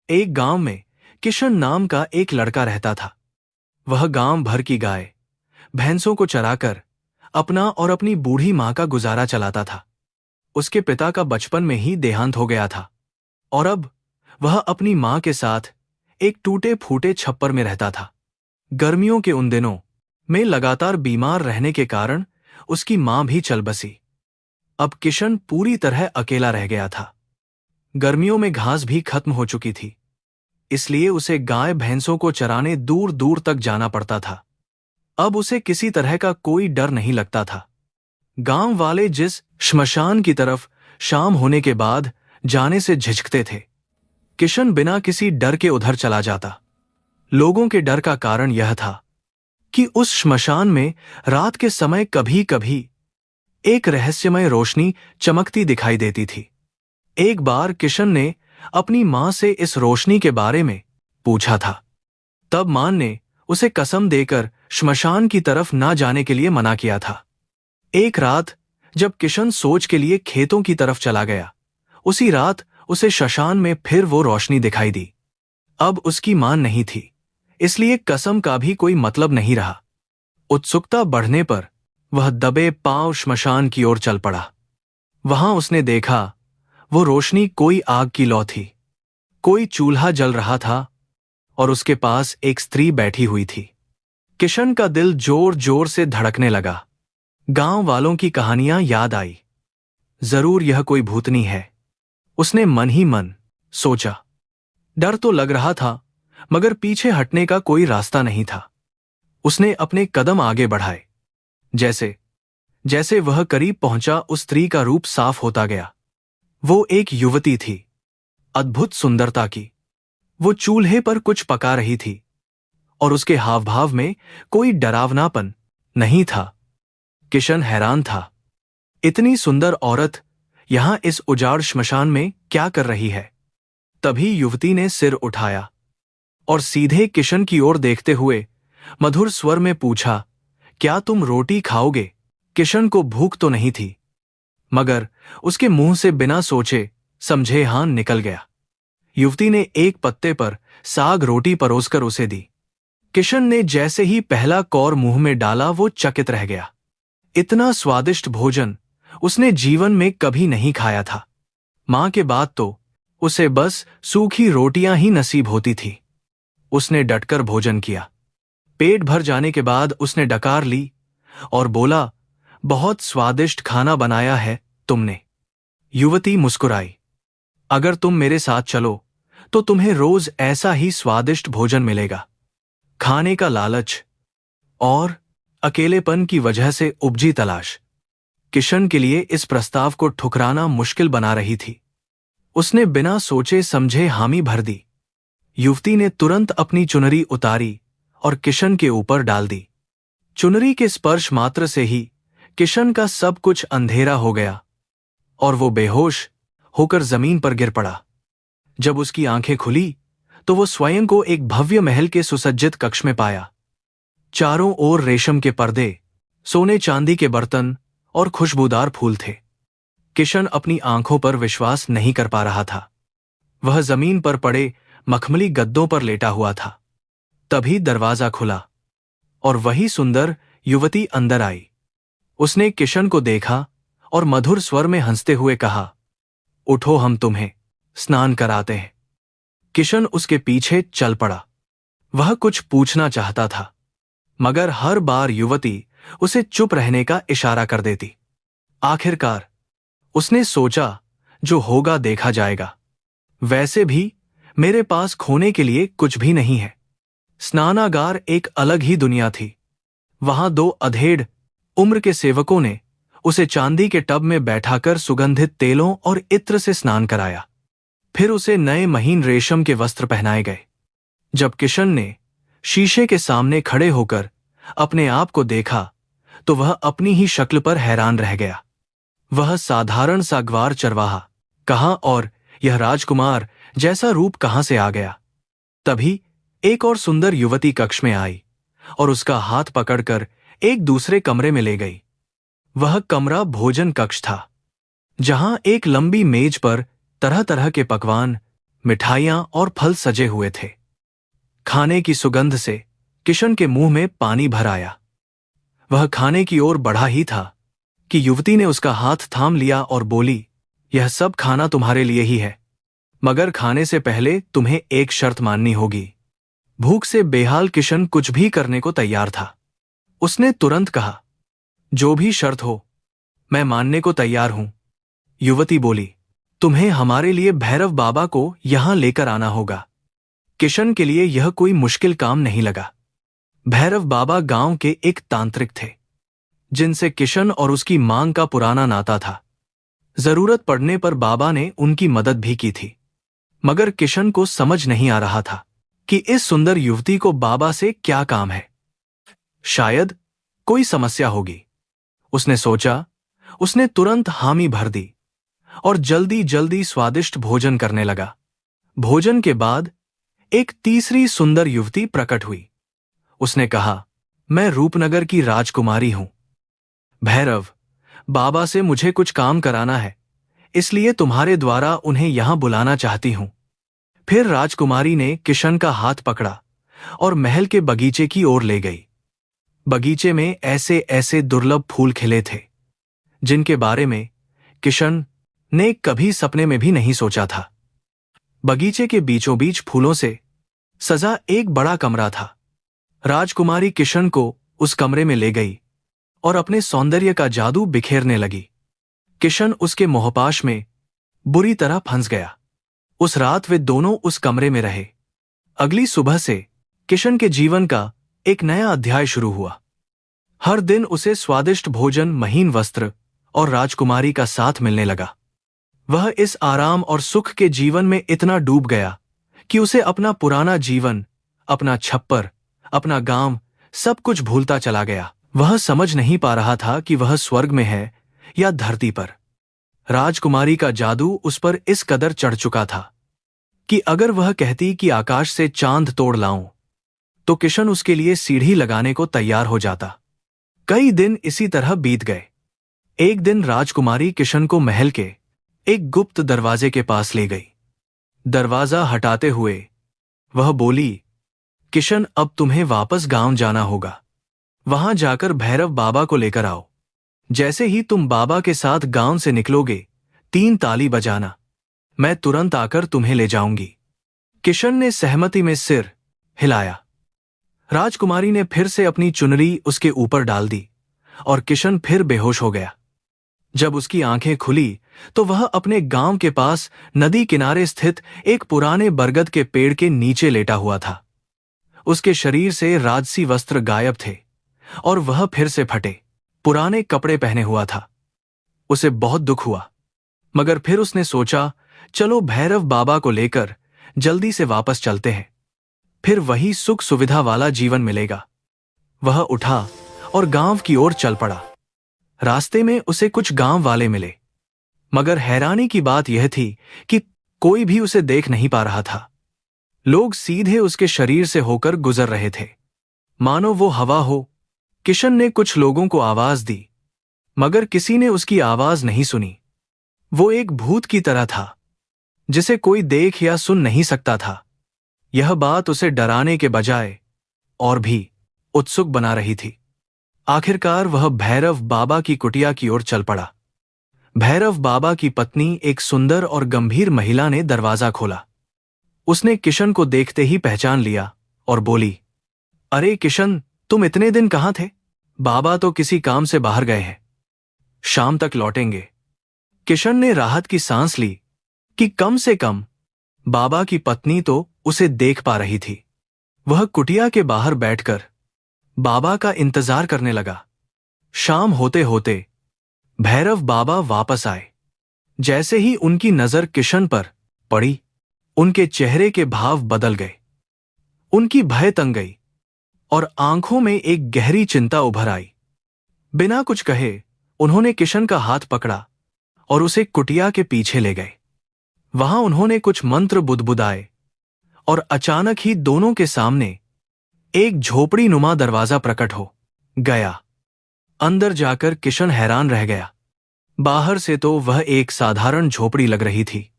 एक गांव में किशन नाम का एक लड़का रहता था। वह गांव भर की गाय भैंसों को चराकर अपना और अपनी बूढ़ी मां का गुजारा चलाता था। उसके पिता का बचपन में ही देहांत हो गया था और अब वह अपनी मां के साथ एक टूटे फूटे छप्पर में रहता था। गर्मियों के उन दिनों में लगातार बीमार रहने के कारण उसकी मां भी चल बसी। अब किशन पूरी तरह अकेला रह गया था। गर्मियों में घास भी खत्म हो चुकी थी, इसलिए उसे गाय भैंसों को चराने दूर दूर तक जाना पड़ता था। अब उसे किसी तरह का कोई डर नहीं लगता था। गांव वाले जिस श्मशान की तरफ शाम होने के बाद जाने से झिझकते थे, किशन बिना किसी डर के उधर चला जाता। लोगों के डर का कारण यह था कि उस श्मशान में रात के समय कभी कभी एक रहस्यमय रोशनी चमकती दिखाई देती थी। एक बार किशन ने अपनी मां से इस रोशनी के बारे में पूछा था। तब मां ने उसे कसम देकर श्मशान की तरफ ना जाने के लिए मना किया था। एक रात जब किशन सोच के लिए खेतों की तरफ चला गया, उसी रात उसे श्मशान में फिर वो रोशनी दिखाई दी। अब उसकी मां नहीं थी, इसलिए कसम का भी कोई मतलब नहीं रहा। उत्सुकता बढ़ने पर वह दबे पांव श्मशान की ओर चल पड़ा। वहां उसने देखा वो रोशनी कोई आग की लौ थी। कोई चूल्हा जल रहा था और उसके पास एक स्त्री बैठी हुई थी। किशन का दिल जोर जोर से धड़कने लगा। गांव वालों की कहानियां याद आई। जरूर यह कोई भूतनी है, उसने मन ही मन सोचा। डर तो लग रहा था, मगर पीछे हटने का कोई रास्ता नहीं था। उसने अपने कदम आगे बढ़ाए। जैसे जैसे वह करीब पहुंचा, उस स्त्री का रूप साफ होता गया। वो एक युवती थी, अद्भुत सुंदरता की। वो चूल्हे पर कुछ पका रही थी और उसके हाव भाव में कोई डरावनापन नहीं था। किशन हैरान था, इतनी सुंदर औरत यहां इस उजाड़ श्मशान में क्या कर रही है। तभी युवती ने सिर उठाया और सीधे किशन की ओर देखते हुए मधुर स्वर में पूछा, क्या तुम रोटी खाओगे? किशन को भूख तो नहीं थी, मगर उसके मुंह से बिना सोचे समझे हाँ निकल गया। युवती ने एक पत्ते पर साग रोटी परोसकर उसे दी। किशन ने जैसे ही पहला कौर मुंह में डाला, वो चकित रह गया। इतना स्वादिष्ट भोजन उसने जीवन में कभी नहीं खाया था। मां के बाद तो उसे बस सूखी रोटियां ही नसीब होती थी। उसने डटकर भोजन किया। पेट भर जाने के बाद उसने डकार ली और बोला, बहुत स्वादिष्ट खाना बनाया है तुमने। युवती मुस्कुराई, अगर तुम मेरे साथ चलो तो तुम्हें रोज ऐसा ही स्वादिष्ट भोजन मिलेगा। खाने का लालच और अकेलेपन की वजह से उपजी तलाश किशन के लिए इस प्रस्ताव को ठुकराना मुश्किल बना रही थी। उसने बिना सोचे समझे हामी भर दी। युवती ने तुरंत अपनी चुनरी उतारी और किशन के ऊपर डाल दी। चुनरी के स्पर्श मात्र से ही किशन का सब कुछ अंधेरा हो गया और वो बेहोश होकर जमीन पर गिर पड़ा। जब उसकी आंखें खुली तो वो स्वयं को एक भव्य महल के सुसज्जित कक्ष में पाया। चारों ओर रेशम के पर्दे, सोने चांदी के बर्तन और खुशबूदार फूल थे। किशन अपनी आंखों पर विश्वास नहीं कर पा रहा था। वह जमीन पर पड़े मखमली गद्दों पर लेटा हुआ था। तभी दरवाजा खुला और वही सुंदर युवती अंदर आई। उसने किशन को देखा और मधुर स्वर में हंसते हुए कहा, उठो, हम तुम्हें स्नान कराते हैं। किशन उसके पीछे चल पड़ा। वह कुछ पूछना चाहता था, मगर हर बार युवती उसे चुप रहने का इशारा कर देती। आखिरकार उसने सोचा, जो होगा देखा जाएगा। वैसे भी मेरे पास खोने के लिए कुछ भी नहीं है। स्नानागार एक अलग ही दुनिया थी। वहां दो अधेड़ उम्र के सेवकों ने उसे चांदी के टब में बैठाकर सुगंधित तेलों और इत्र से स्नान कराया। फिर उसे नए महीन रेशम के वस्त्र पहनाए गए। जब किशन ने शीशे के सामने खड़े होकर अपने आप को देखा तो वह अपनी ही शक्ल पर हैरान रह गया। वह साधारण सा ग्वार चरवाहा कहाँ और यह राजकुमार जैसा रूप कहां से आ गया। तभी एक और सुंदर युवती कक्ष में आई और उसका हाथ पकड़कर एक दूसरे कमरे में ले गई। वह कमरा भोजन कक्ष था, जहां एक लंबी मेज पर तरह तरह के पकवान मिठाइयां और फल सजे हुए थे। खाने की सुगंध से किशन के मुंह में पानी भर आया। वह खाने की ओर बढ़ा ही था कि युवती ने उसका हाथ थाम लिया और बोली, यह सब खाना तुम्हारे लिए ही है, मगर खाने से पहले तुम्हें एक शर्त माननी होगी। भूख से बेहाल किशन कुछ भी करने को तैयार था। उसने तुरंत कहा, जो भी शर्त हो, मैं मानने को तैयार हूं। युवती बोली, तुम्हें हमारे लिए भैरव बाबा को यहां लेकर आना होगा। किशन के लिए यह कोई मुश्किल काम नहीं लगा। भैरव बाबा गांव के एक तांत्रिक थे, जिनसे किशन और उसकी मांग का पुराना नाता था। जरूरत पड़ने पर बाबा ने उनकी मदद भी की थी। मगर किशन को समझ नहीं आ रहा था कि इस सुंदर युवती को बाबा से क्या काम है। शायद कोई समस्या होगी, उसने सोचा। उसने तुरंत हामी भर दी और जल्दी जल्दी स्वादिष्ट भोजन करने लगा। भोजन के बाद एक तीसरी सुंदर युवती प्रकट हुई। उसने कहा, मैं रूपनगर की राजकुमारी हूं। भैरव बाबा से मुझे कुछ काम कराना है, इसलिए तुम्हारे द्वारा उन्हें यहां बुलाना चाहती हूं। फिर राजकुमारी ने किशन का हाथ पकड़ा और महल के बगीचे की ओर ले गई। बगीचे में ऐसे ऐसे दुर्लभ फूल खिले थे, जिनके बारे में किशन ने कभी सपने में भी नहीं सोचा था। बगीचे के बीचों बीच फूलों से सजा एक बड़ा कमरा था। राजकुमारी किशन को उस कमरे में ले गई और अपने सौंदर्य का जादू बिखेरने लगी। किशन उसके मोहपाश में बुरी तरह फंस गया। उस रात वे दोनों उस कमरे में रहे। अगली सुबह से किशन के जीवन का एक नया अध्याय शुरू हुआ। हर दिन उसे स्वादिष्ट भोजन, महीन वस्त्र और राजकुमारी का साथ मिलने लगा। वह इस आराम और सुख के जीवन में इतना डूब गया कि उसे अपना पुराना जीवन, अपना छप्पर, अपना गांव, सब कुछ भूलता चला गया। वह समझ नहीं पा रहा था कि वह स्वर्ग में है या धरती पर। राजकुमारी का जादू उस पर इस कदर चढ़ चुका था कि अगर वह कहती कि आकाश से चांद तोड़ लाऊं, तो किशन उसके लिए सीढ़ी लगाने को तैयार हो जाता। कई दिन इसी तरह बीत गए। एक दिन राजकुमारी किशन को महल के एक गुप्त दरवाजे के पास ले गई। दरवाजा हटाते हुए वह बोली, किशन, अब तुम्हें वापस गांव जाना होगा। वहां जाकर भैरव बाबा को लेकर आओ। जैसे ही तुम बाबा के साथ गांव से निकलोगे, 3 ताली बजाना। मैं तुरंत आकर तुम्हें ले जाऊंगी। किशन ने सहमति में सिर हिलाया। राजकुमारी ने फिर से अपनी चुनरी उसके ऊपर डाल दी और किशन फिर बेहोश हो गया। जब उसकी आंखें खुली तो वह अपने गांव के पास नदी किनारे स्थित एक पुराने बरगद के पेड़ के नीचे लेटा हुआ था। उसके शरीर से राजसी वस्त्र गायब थे और वह फिर से फटे पुराने कपड़े पहने हुआ था। उसे बहुत दुख हुआ, मगर फिर उसने सोचा, चलो भैरव बाबा को लेकर जल्दी से वापस चलते हैं, फिर वही सुख सुविधा वाला जीवन मिलेगा। वह उठा और गांव की ओर चल पड़ा। रास्ते में उसे कुछ गांव वाले मिले, मगर हैरानी की बात यह थी कि कोई भी उसे देख नहीं पा रहा था। लोग सीधे उसके शरीर से होकर गुजर रहे थे, मानो वो हवा हो। किशन ने कुछ लोगों को आवाज दी, मगर किसी ने उसकी आवाज नहीं सुनी। वो एक भूत की तरह था, जिसे कोई देख या सुन नहीं सकता था। यह बात उसे डराने के बजाय और भी उत्सुक बना रही थी। आखिरकार वह भैरव बाबा की कुटिया की ओर चल पड़ा। भैरव बाबा की पत्नी, एक सुंदर और गंभीर महिला, ने दरवाजा खोला। उसने किशन को देखते ही पहचान लिया और बोली, अरे किशन, तुम इतने दिन कहां थे? बाबा तो किसी काम से बाहर गए हैं, शाम तक लौटेंगे। किशन ने राहत की सांस ली कि कम से कम बाबा की पत्नी तो उसे देख पा रही थी। वह कुटिया के बाहर बैठकर बाबा का इंतजार करने लगा। शाम होते होते भैरव बाबा वापस आए। जैसे ही उनकी नजर किशन पर पड़ी, उनके चेहरे के भाव बदल गए। उनकी भय तंग गई और आंखों में एक गहरी चिंता उभर आई। बिना कुछ कहे उन्होंने किशन का हाथ पकड़ा और उसे कुटिया के पीछे ले गए। वहां उन्होंने कुछ मंत्र बुदबुदाए और अचानक ही दोनों के सामने एक झोपड़ी नुमा दरवाजा प्रकट हो गया। अंदर जाकर किशन हैरान रह गया। बाहर से तो वह एक साधारण झोपड़ी लग रही थी,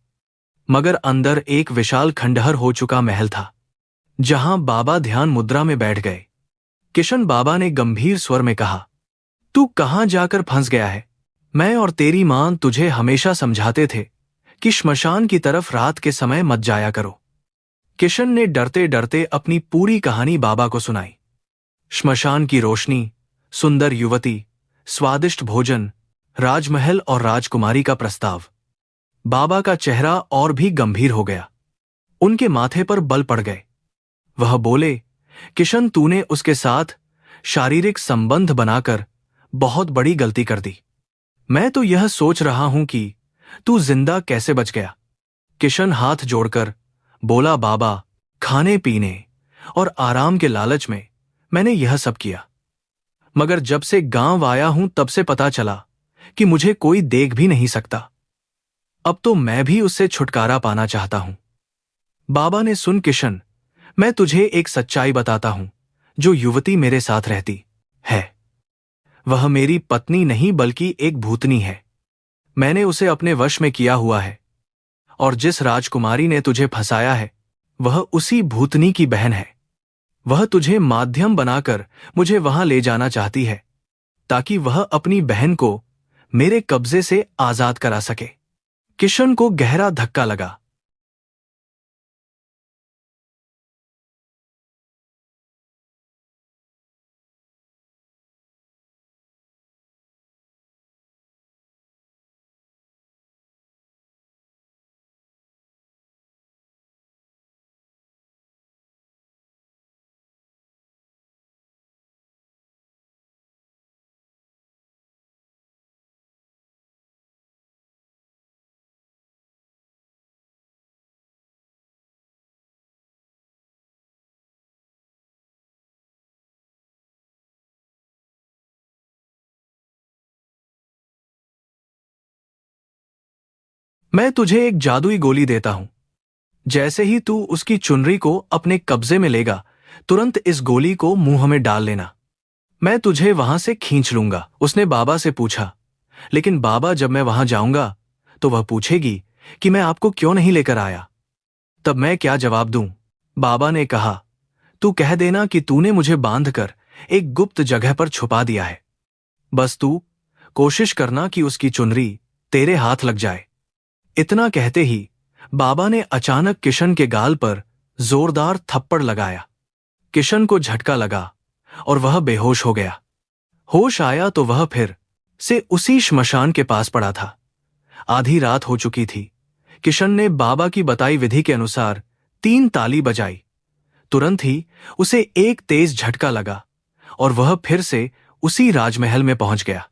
मगर अंदर एक विशाल खंडहर हो चुका महल था, जहां बाबा ध्यान मुद्रा में बैठ गए। किशन बाबा ने गंभीर स्वर में कहा, तू कहां जाकर फंस गया है? मैं और तेरी मां तुझे हमेशा समझाते थे कि श्मशान की तरफ रात के समय मत जाया करो। किशन ने डरते डरते अपनी पूरी कहानी बाबा को सुनाई। श्मशान की रोशनी, सुंदर युवती, स्वादिष्ट भोजन, राजमहल और राजकुमारी का प्रस्ताव। बाबा का चेहरा और भी गंभीर हो गया। उनके माथे पर बल पड़ गए। वह बोले, किशन, तूने उसके साथ शारीरिक संबंध बनाकर बहुत बड़ी गलती कर दी। मैं तो यह सोच रहा हूं कि तू जिंदा कैसे बच गया। किशन हाथ जोड़कर बोला, बाबा, खाने पीने और आराम के लालच में मैंने यह सब किया, मगर जब से गांव आया हूं तब से पता चला कि मुझे कोई देख भी नहीं सकता। अब तो मैं भी उससे छुटकारा पाना चाहता हूं। बाबा ने सुन किशन, मैं तुझे एक सच्चाई बताता हूं। जो युवती मेरे साथ रहती है वह मेरी पत्नी नहीं बल्कि एक भूतनी है। मैंने उसे अपने वश में किया हुआ है, और जिस राजकुमारी ने तुझे फंसाया है वह उसी भूतनी की बहन है। वह तुझे माध्यम बनाकर मुझे वहां ले जाना चाहती है, ताकि वह अपनी बहन को मेरे कब्जे से आजाद करा सके। किशन को गहरा धक्का लगा। मैं तुझे एक जादुई गोली देता हूं। जैसे ही तू उसकी चुनरी को अपने कब्जे में लेगा, तुरंत इस गोली को मुंह में डाल लेना। मैं तुझे वहां से खींच लूंगा। उसने बाबा से पूछा, लेकिन बाबा, जब मैं वहां जाऊंगा तो वह पूछेगी कि मैं आपको क्यों नहीं लेकर आया। तब मैं क्या जवाब दूं? बाबा ने कहा, तू कह देना कि तूने मुझे बांधकर एक गुप्त जगह पर छुपा दिया है। बस तू कोशिश करना कि उसकी चुनरी तेरे हाथ लग जाए। इतना कहते ही बाबा ने अचानक किशन के गाल पर जोरदार थप्पड़ लगाया। किशन को झटका लगा और वह बेहोश हो गया। होश आया तो वह फिर से उसी श्मशान के पास पड़ा था। आधी रात हो चुकी थी। किशन ने बाबा की बताई विधि के अनुसार 3 ताली बजाई। तुरंत ही उसे एक तेज झटका लगा और वह फिर से उसी राजमहल में पहुंच गया।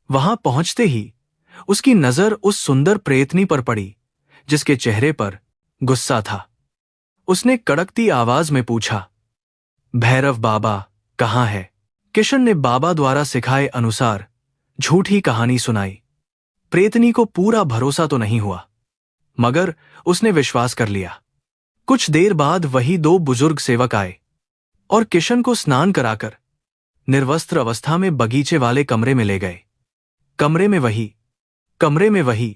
वहां पहुंचते ही उसकी नजर उस सुंदर प्रेतनी पर पड़ी, जिसके चेहरे पर गुस्सा था। उसने कड़कती आवाज में पूछा, भैरव बाबा कहां है? किशन ने बाबा द्वारा सिखाए अनुसार झूठी कहानी सुनाई। प्रेतनी को पूरा भरोसा तो नहीं हुआ, मगर उसने विश्वास कर लिया। कुछ देर बाद वही 2 बुजुर्ग सेवक आए और किशन को स्नान कराकर निर्वस्त्र अवस्था में बगीचे वाले कमरे में ले गए। कमरे में वही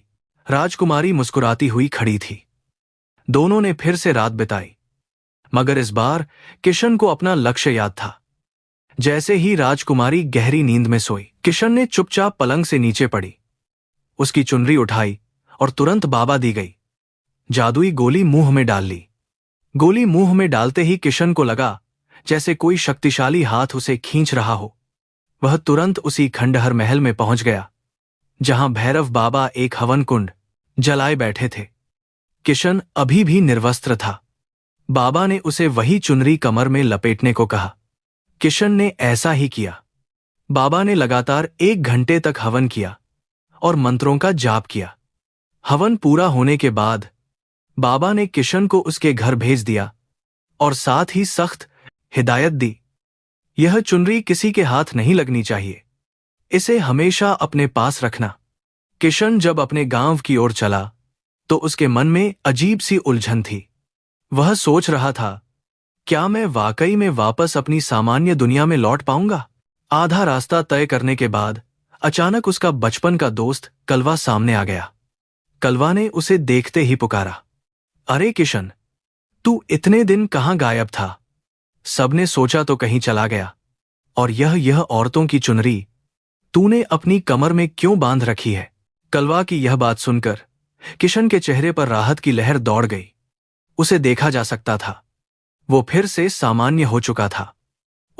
राजकुमारी मुस्कुराती हुई खड़ी थी। दोनों ने फिर से रात बिताई, मगर इस बार किशन को अपना लक्ष्य याद था। जैसे ही राजकुमारी गहरी नींद में सोई, किशन ने चुपचाप पलंग से नीचे पड़ी, उसकी चुनरी उठाई और तुरंत बाबा दी गई जादुई गोली मुंह में डाल ली। गोली मुंह में डालते ही किशन को लगा जैसे कोई शक्तिशाली हाथ उसे खींच रहा हो। वह तुरंत उसी खंडहर महल में पहुंच गया, जहां भैरव बाबा एक हवन कुंड जलाए बैठे थे। किशन अभी भी निर्वस्त्र था। बाबा ने उसे वही चुनरी कमर में लपेटने को कहा। किशन ने ऐसा ही किया। बाबा ने लगातार 1 घंटे तक हवन किया और मंत्रों का जाप किया। हवन पूरा होने के बाद बाबा ने किशन को उसके घर भेज दिया और साथ ही सख्त हिदायत दी, यह चुनरी किसी के हाथ नहीं लगनी चाहिए, इसे हमेशा अपने पास रखना। किशन जब अपने गांव की ओर चला तो उसके मन में अजीब सी उलझन थी। वह सोच रहा था, क्या मैं वाकई में वापस अपनी सामान्य दुनिया में लौट पाऊंगा? आधा रास्ता तय करने के बाद अचानक उसका बचपन का दोस्त कलवा सामने आ गया। कलवा ने उसे देखते ही पुकारा, अरे किशन, तू इतने दिन कहाँ गायब था? सबने सोचा तो कहीं चला गया। और यह औरतों की चुनरी तूने अपनी कमर में क्यों बांध रखी है? कलवा की यह बात सुनकर किशन के चेहरे पर राहत की लहर दौड़ गई। उसे देखा जा सकता था, वो फिर से सामान्य हो चुका था।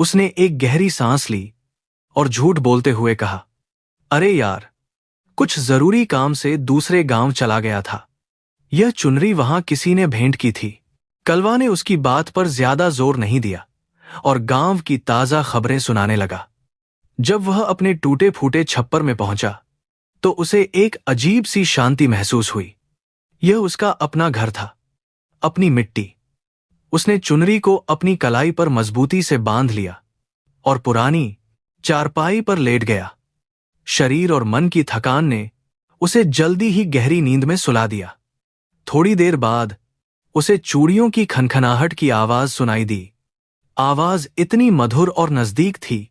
उसने एक गहरी सांस ली और झूठ बोलते हुए कहा, अरे यार, कुछ जरूरी काम से दूसरे गांव चला गया था। यह चुनरी वहां किसी ने भेंट की थी। कलवा ने उसकी बात पर ज्यादा जोर नहीं दिया और गांव की ताजा खबरें सुनाने लगा। जब वह अपने टूटे फूटे छप्पर में पहुंचा तो उसे एक अजीब सी शांति महसूस हुई। यह उसका अपना घर था, अपनी मिट्टी। उसने चुनरी को अपनी कलाई पर मजबूती से बांध लिया और पुरानी चारपाई पर लेट गया। शरीर और मन की थकान ने उसे जल्दी ही गहरी नींद में सुला दिया। थोड़ी देर बाद उसे चूड़ियों की खनखनाहट की आवाज सुनाई दी। आवाज इतनी मधुर और नजदीक थी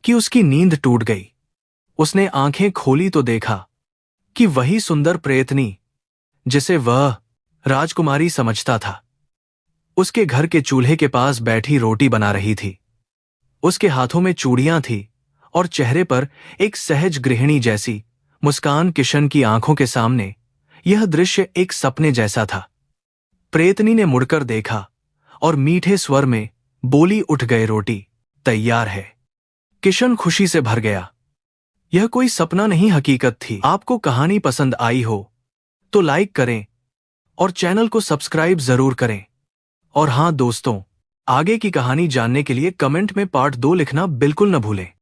कि उसकी नींद टूट गई। उसने आंखें खोली तो देखा कि वही सुंदर प्रेतनी जिसे वह राजकुमारी समझता था, उसके घर के चूल्हे के पास बैठी रोटी बना रही थी। उसके हाथों में चूड़ियां थी और चेहरे पर एक सहज गृहिणी जैसी मुस्कान। किशन की आंखों के सामने यह दृश्य एक सपने जैसा था। प्रेतनी ने मुड़कर देखा और मीठे स्वर में बोली, उठ गए, रोटी तैयार है। किशन खुशी से भर गया। यह कोई सपना नहीं, हकीकत थी। आपको कहानी पसंद आई हो तो लाइक करें और चैनल को सब्सक्राइब जरूर करें। और हां दोस्तों, आगे की कहानी जानने के लिए कमेंट में पार्ट 2 लिखना बिल्कुल न भूलें।